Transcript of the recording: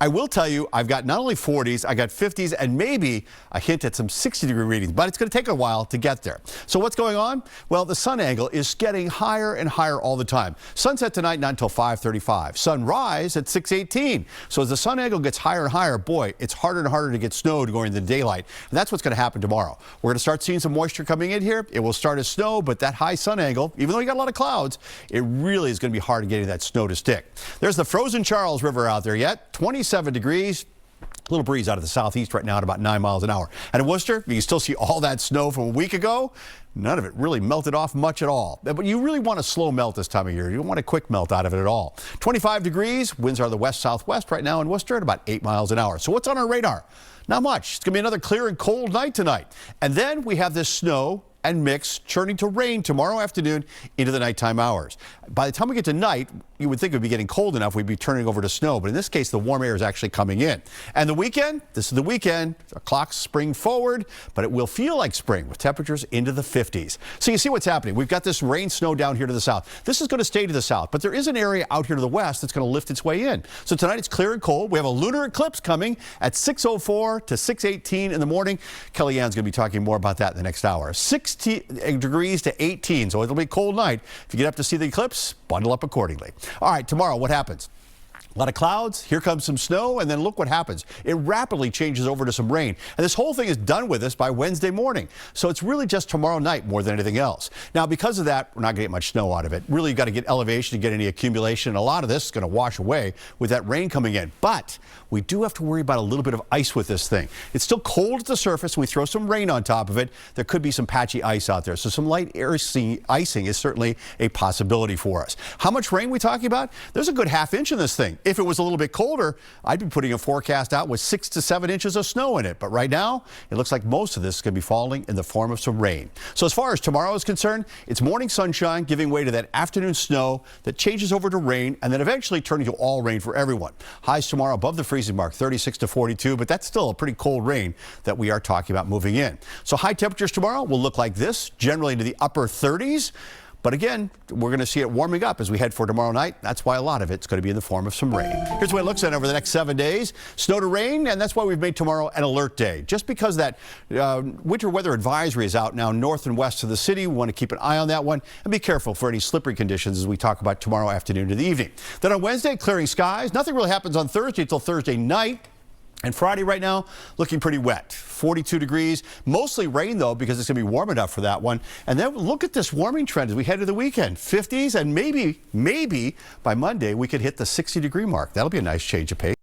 I will tell you, I've got not only 40s, I got 50s and maybe a hint at some 60-degree readings, but it's going to take a while to get there. So what's going on? Well, the sun angle is getting higher and higher all the time. Sunset tonight, not until 5:35. Sunrise at 6:18. So as the sun angle gets higher and higher, boy, it's harder and harder to get snow during the daylight. And that's what's going to happen tomorrow. We're going to start seeing some moisture coming in here. It will start as snow, but that high sun angle, even though you got a lot of clouds, it really is going to be hard getting that snow to stick. There's the frozen Charles River out there yet, 27 degrees. A little breeze out of the southeast right now at about 9 miles an hour. And in Worcester, you can still see all that snow from a week ago. None of it really melted off much at all. But you really want a slow melt this time of year. You don't want a quick melt out of it at all. 25 degrees. Winds are the west-southwest right now in Worcester at about 8 miles an hour. So what's on our radar? Not much. It's going to be another clear and cold night tonight. And then we have this snow and mix turning to rain tomorrow afternoon into the nighttime hours. By the time we get to night, you would think it would be getting cold enough we'd be turning over to snow, but in this case the warm air is actually coming in. And the weekend, this is the weekend, our clocks spring forward, but it will feel like spring with temperatures into the 50s. So you see what's happening. We've got this rain snow down here to the south. This is going to stay to the south, but there is an area out here to the west that's going to lift its way in. So tonight it's clear and cold. We have a lunar eclipse coming at 6:04 to 6:18 in the morning. Kellyanne's going to be talking more about that in the next hour. 60 degrees to 18, so it'll be a cold night. If you get up to see the eclipse, bundle up accordingly. All right, tomorrow, what happens? A lot of clouds, here comes some snow, and then look what happens. It rapidly changes over to some rain. And this whole thing is done with us by Wednesday morning. So it's really just tomorrow night more than anything else. Now, because of that, we're not going to get much snow out of it. Really, you've got to get elevation to get any accumulation. And a lot of this is going to wash away with that rain coming in. But we do have to worry about a little bit of ice with this thing. It's still cold at the surface. We throw some rain on top of it. There could be some patchy ice out there. So some light icing is certainly a possibility for us. How much rain are we talking about? There's a good ½ inch in this thing. If it was a little bit colder, I'd be putting a forecast out with 6 to 7 inches of snow in it. But right now, it looks like most of this is going to be falling in the form of some rain. So as far as tomorrow is concerned, it's morning sunshine giving way to that afternoon snow that changes over to rain and then eventually turning to all rain for everyone. Highs tomorrow above the freezing mark, 36 to 42, but that's still a pretty cold rain that we are talking about moving in. So high temperatures tomorrow will look like this, generally into the upper 30s. But again, we're going to see it warming up as we head for tomorrow night. That's why a lot of it's going to be in the form of some rain. Here's what it looks like over the next 7 days. Snow to rain, and that's why we've made tomorrow an alert day. Just because that winter weather advisory is out now north and west of the city, we want to keep an eye on that one and be careful for any slippery conditions as we talk about tomorrow afternoon to the evening. Then on Wednesday, clearing skies. Nothing really happens on Thursday until Thursday night. And Friday right now, looking pretty wet, 42 degrees. Mostly rain, though, because it's going to be warm enough for that one. And then look at this warming trend as we head to the weekend. 50s, and maybe by Monday, we could hit the 60-degree mark. That'll be a nice change of pace.